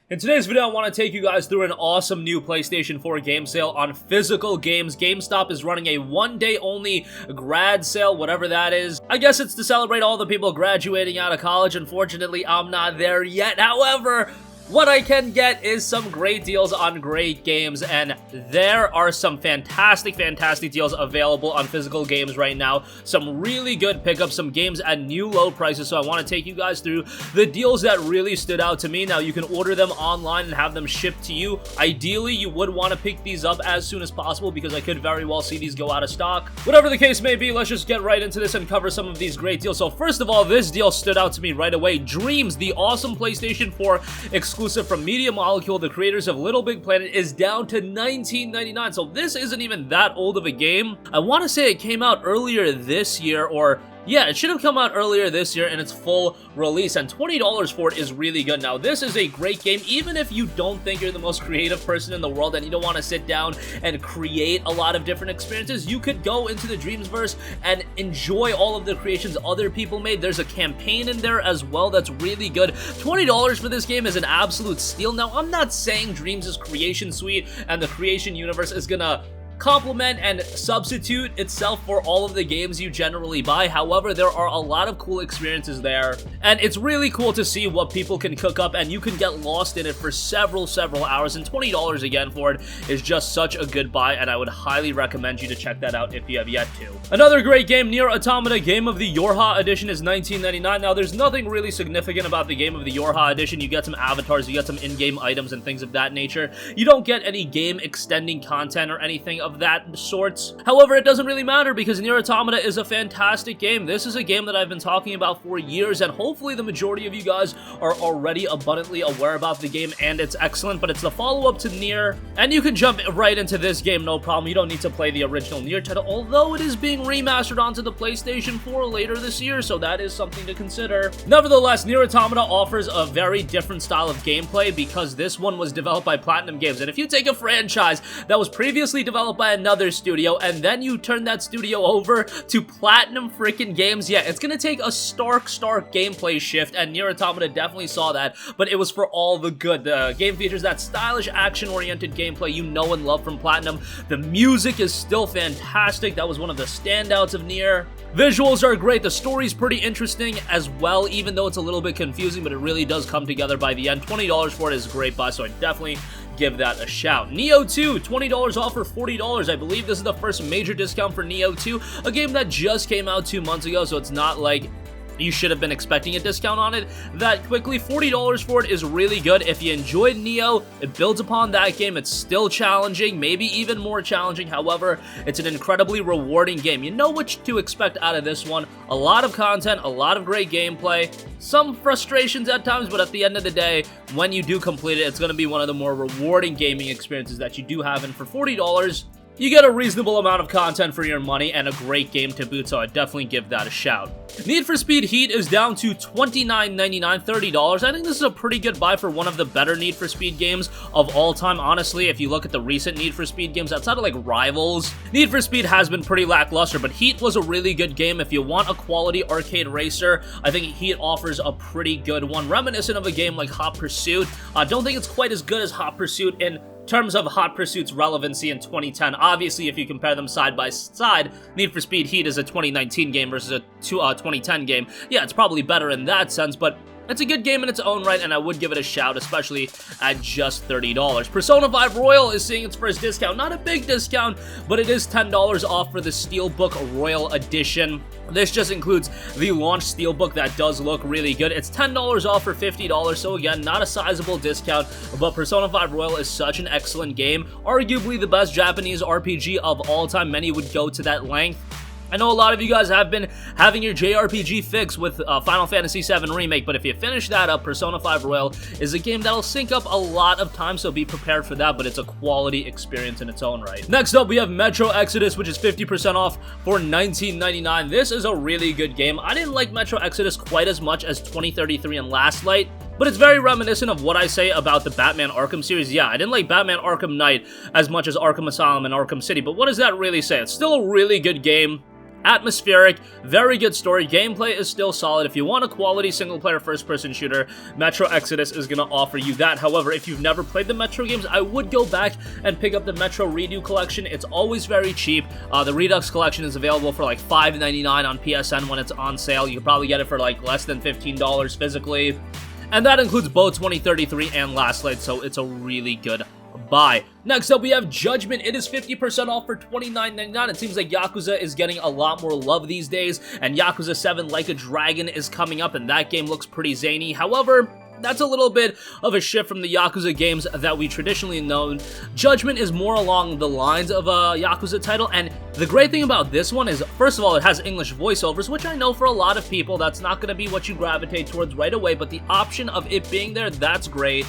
In today's video, I want to take you guys through an awesome new PlayStation 4 game sale on physical games. GameStop is running a one-day only grad sale, whatever that is. I guess it's to celebrate all the people graduating out of college. Unfortunately, I'm not there yet. However, what I can get is some great deals on great games, and there are some fantastic deals available on physical games right now. Some really good pickups, some games at new low prices, so I want to take you guys through the deals that really stood out to me. Now, you can order them online and have them shipped to you. Ideally, you would want to pick these up as soon as possible because I could very well see these go out of stock. Whatever the case may be, let's just get right into this and cover some of these great deals. So first of all, this deal stood out to me right away. Dreamz, the awesome PlayStation 4 exclusive from Media Molecule, the creators of Little Big Planet, is down to $19.99. So this isn't even that old of a game. I want to say it came out earlier this year, or yeah, it should have come out earlier this year in its full release, and $20 for it is really good. Now, this is a great game, even if you don't think you're the most creative person in the world and you don't want to sit down and create a lot of different experiences. You could go into the Dreamsverse and enjoy all of the creations other people made. There's a campaign in there as well that's really good. $20 for this game is an absolute steal. Now, I'm not saying Dreamz' creation suite and the creation universe is gonna complement and substitute itself for all of the games you generally buy. However, there are a lot of cool experiences there, and it's really cool to see what people can cook up, and you can get lost in it for several hours, and $20 again for it is just such a good buy, and I would highly recommend you to check that out if you have yet to. Another great game, Nier Automata Game of the Yorha Edition, is $19.99. Now, there's nothing really significant about the Game of the Yorha Edition. You get some avatars, you get some in-game items and things of that nature. You don't get any game extending content or anything of that sorts. However, it doesn't really matter because Nier Automata is a fantastic game. This is a game that I've been talking about for years, and hopefully the majority of you guys are already abundantly aware about the game, and it's excellent, but it's the follow-up to Nier, and you can jump right into this game, no problem. You don't need to play the original Nier title, although it is being remastered onto the PlayStation 4 later this year, so that is something to consider. Nevertheless, Nier Automata offers a very different style of gameplay because this one was developed by Platinum Games, and if you take a franchise that was previously developed by another studio and then you turn that studio over to Platinum freaking Games, yeah, it's gonna take a stark gameplay shift, and Nier Automata definitely saw that, but it was for all the good. The game features that stylish, action-oriented gameplay you know and love from Platinum. The music is still fantastic. That was one of the standouts of Nier. Visuals are great. The story's pretty interesting as well, even though it's a little bit confusing, but it really does come together by the end. $20 for it is a great buy, so I definitely give that a shout. Nioh 2, $20 off for $40. I believe this is the first major discount for Nioh 2, a game that just came out 2 months ago, so it's not like you should have been expecting a discount on it that quickly. $40 for it is really good. If you enjoyed Nioh, it builds upon that game. It's still challenging, maybe even more challenging. However, it's an incredibly rewarding game. You know what to expect out of this one. A lot of content, a lot of great gameplay, some frustrations at times, but at the end of the day, when you do complete it, it's going to be one of the more rewarding gaming experiences that you do have, and for $40, you get a reasonable amount of content for your money and a great game to boot, so I'd definitely give that a shout. Need for Speed Heat is down to $29.99, $30. I think this is a pretty good buy for one of the better Need for Speed games of all time. Honestly, if you look at the recent Need for Speed games outside of like Rivals, Need for Speed has been pretty lackluster, but Heat was a really good game. If you want a quality arcade racer, I think Heat offers a pretty good one, reminiscent of a game like Hot Pursuit. I don't think it's quite as good as Hot Pursuit in terms of Hot Pursuit's relevancy in 2010. Obviously, if you compare them side by side, Need for Speed Heat is a 2019 game versus a 2010 game. Yeah, it's probably better in that sense, but it's a good game in its own right, and I would give it a shout, especially at just $30. Persona 5 Royal is seeing its first discount. Not a big discount, but it is $10 off for the Steelbook Royal Edition. This just includes the launch Steelbook that does look really good. It's $10 off for $50, so again, not a sizable discount, but Persona 5 Royal is such an excellent game. Arguably the best Japanese RPG of all time. Many would go to that length. I know a lot of you guys have been having your JRPG fix with Final Fantasy VII Remake, but if you finish that up, Persona 5 Royal is a game that'll sink up a lot of time, so be prepared for that, but it's a quality experience in its own right. Next up, we have Metro Exodus, which is 50% off for $19.99. This is a really good game. I didn't like Metro Exodus quite as much as 2033 and Last Light, but it's very reminiscent of what I say about the Batman Arkham series. Yeah, I didn't like Batman Arkham Knight as much as Arkham Asylum and Arkham City, but what does that really say? It's still a really good game. Atmospheric, very good story, gameplay is still solid. If you want a quality single-player first-person shooter, Metro Exodus is going to offer you that. However, if you've never played the Metro games, I would go back and pick up the Metro Redo Collection. It's always very cheap. The Redux Collection is available for like $5.99 on PSN when it's on sale. You can probably get it for like less than $15 physically. And that includes both 2033 and Last Light, so it's a really good buy. Next up, we have Judgment. It is 50% off for $29.99. It seems like Yakuza is getting a lot more love these days, and Yakuza 7 Like a Dragon is coming up, and that game looks pretty zany. However, that's a little bit of a shift from the Yakuza games that we traditionally know. Judgment is more along the lines of a Yakuza title, and the great thing about this one is, first of all, it has English voiceovers, which I know for a lot of people, that's not going to be what you gravitate towards right away, but the option of it being there, that's great.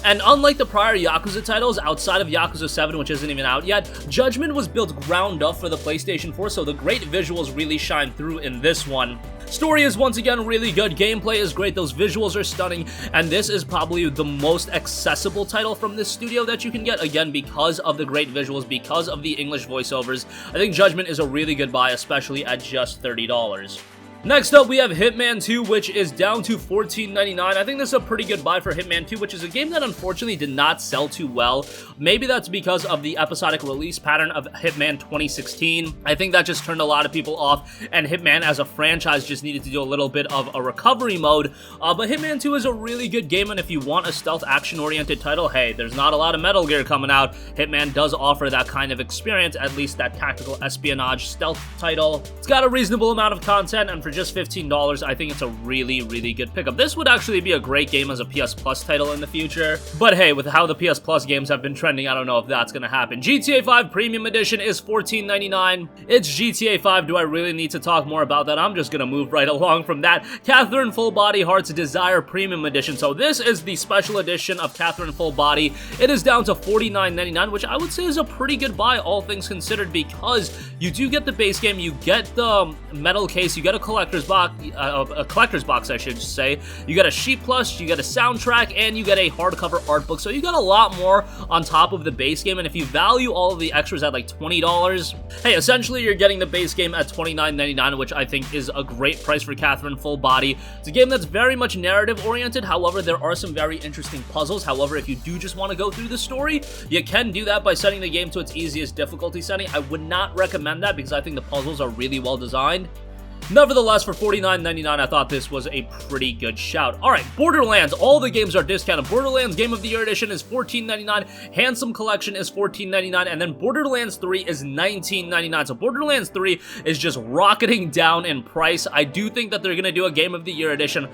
And unlike the prior Yakuza titles, outside of Yakuza 7, which isn't even out yet, Judgment was built ground up for the PlayStation 4, so the great visuals really shine through in this one. Story is once again really good, gameplay is great, those visuals are stunning, and this is probably the most accessible title from this studio that you can get, again, because of the great visuals, because of the English voiceovers. I think Judgment is a really good buy, especially at just $30. Next up, we have Hitman 2, which is down to $14.99. I think this is a pretty good buy for Hitman 2, which is a game that unfortunately did not sell too well. Maybe that's because of the episodic release pattern of Hitman 2016. I think that just turned a lot of people off, and Hitman as a franchise just needed to do a little bit of a recovery mode. But Hitman 2 is a really good game, and if you want a stealth action-oriented title, hey, there's not a lot of Metal Gear coming out. Hitman does offer that kind of experience, at least that tactical espionage stealth title. It's got a reasonable amount of content, and for just $15, I think it's a really, really good pickup. This would actually be a great game as a PS Plus title in the future, but hey, with how the PS Plus games have been trending, I don't know if that's gonna happen. GTA 5 Premium Edition is $14.99. It's GTA 5. Do I really need to talk more about that? I'm just gonna move right along from that. Catherine Full Body Heart's Desire Premium Edition. So this is the special edition of Catherine Full Body. It is down to $49.99, which I would say is a pretty good buy, all things considered, because you do get the base game, you get the metal case, you get a collector's box, I should say. You get a sheet plush, you get a soundtrack, and you get a hardcover art book. So you got a lot more on top of the base game, and if you value all of the extras at like $20, hey, essentially you're getting the base game at $29.99, which I think is a great price for Catherine Full Body. It's a game that's very much narrative oriented. However, there are some very interesting puzzles. However, if you do just want to go through the story, you can do that by setting the game to its easiest difficulty setting. I would not recommend that because I think the puzzles are really well designed. Nevertheless, for $49.99, I thought this was a pretty good shout. Alright, Borderlands, all the games are discounted. Borderlands Game of the Year Edition is $14.99, Handsome Collection is $14.99, and then Borderlands 3 is $19.99. So Borderlands 3 is just rocketing down in price. I do think that they're going to do a Game of the Year Edition.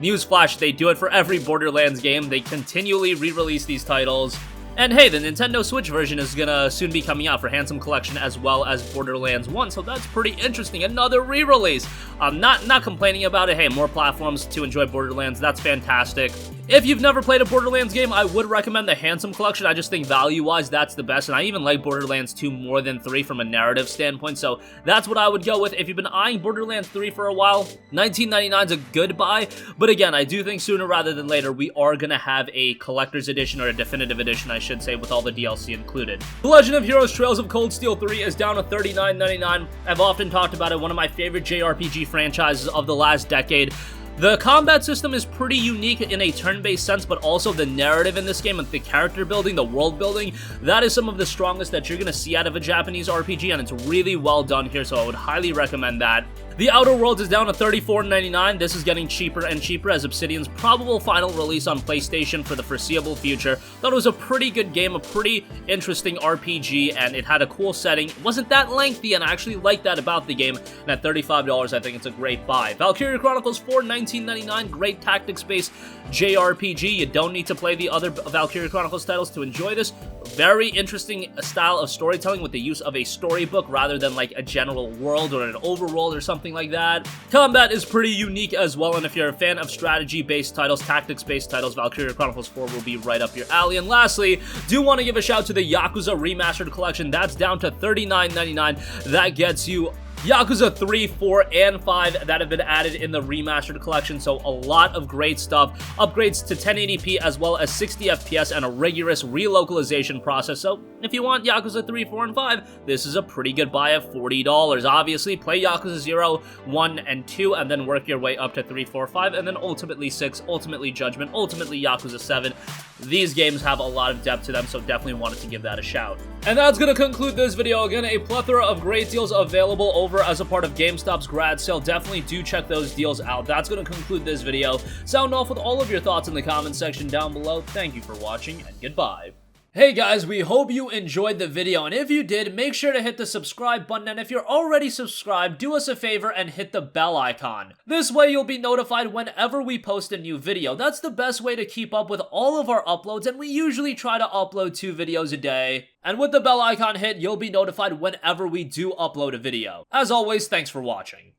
Newsflash, they do it for every Borderlands game. They continually re-release these titles. And hey, the Nintendo Switch version is gonna soon be coming out for Handsome Collection as well as Borderlands 1, so that's pretty interesting. Another re-release. I'm not complaining about it. Hey, more platforms to enjoy Borderlands, that's fantastic. If you've never played a Borderlands game, I would recommend the Handsome Collection. I just think value-wise, that's the best, and I even like Borderlands 2 more than 3 from a narrative standpoint, so that's what I would go with. If you've been eyeing Borderlands 3 for a while, $19.99 is a good buy, but again, I do think sooner rather than later, we are gonna have a collector's edition, or a definitive edition, I should say, with all the DLC included. The Legend of Heroes Trails of Cold Steel 3 is down to $39.99. I've often talked about it, one of my favorite JRPG franchises of the last decade. The combat system is pretty unique in a turn-based sense, but also the narrative in this game and the character building, the world building, that is some of the strongest that you're going to see out of a Japanese RPG, and it's really well done here, so I would highly recommend that. The Outer Worlds is down to $34.99. This is getting cheaper and cheaper as Obsidian's probable final release on PlayStation for the foreseeable future. Thought it was a pretty good game, a pretty interesting RPG, and it had a cool setting. It wasn't that lengthy, and I actually like that about the game, and at $35, I think it's a great buy. Valkyria Chronicles 4, $19.99, great tactics-based JRPG. You don't need to play the other Valkyria Chronicles titles to enjoy this. Very interesting style of storytelling with the use of a storybook rather than like a general world or an overworld or something like that. Combat is pretty unique as well, and if you're a fan of strategy-based titles, tactics-based titles, Valkyria Chronicles 4 will be right up your alley. And lastly, do want to give a shout to the Yakuza Remastered Collection. That's down to $39.99. That gets you Yakuza 3, 4, and 5 that have been added in the Remastered collection, so a lot of great stuff. Upgrades to 1080p as well as 60 FPS and a rigorous relocalization process, so if you want Yakuza 3, 4, and 5, this is a pretty good buy at $40. Obviously, play Yakuza 0, 1, and 2, and then work your way up to 3, 4, 5, and then ultimately 6, ultimately Judgment, ultimately Yakuza 7. These games have a lot of depth to them, so definitely wanted to give that a shout. And that's gonna conclude this video. Again, a plethora of great deals available over as a part of GameStop's grad sale. Definitely do check those deals out. That's gonna conclude this video. Sound off with all of your thoughts in the comment section down below. Thank you for watching, and goodbye. Hey guys, we hope you enjoyed the video, and if you did, make sure to hit the subscribe button, and if you're already subscribed, do us a favor and hit the bell icon. This way you'll be notified whenever we post a new video. That's the best way to keep up with all of our uploads, and we usually try to upload 2 videos a day. And with the bell icon hit, you'll be notified whenever we do upload a video. As always, thanks for watching.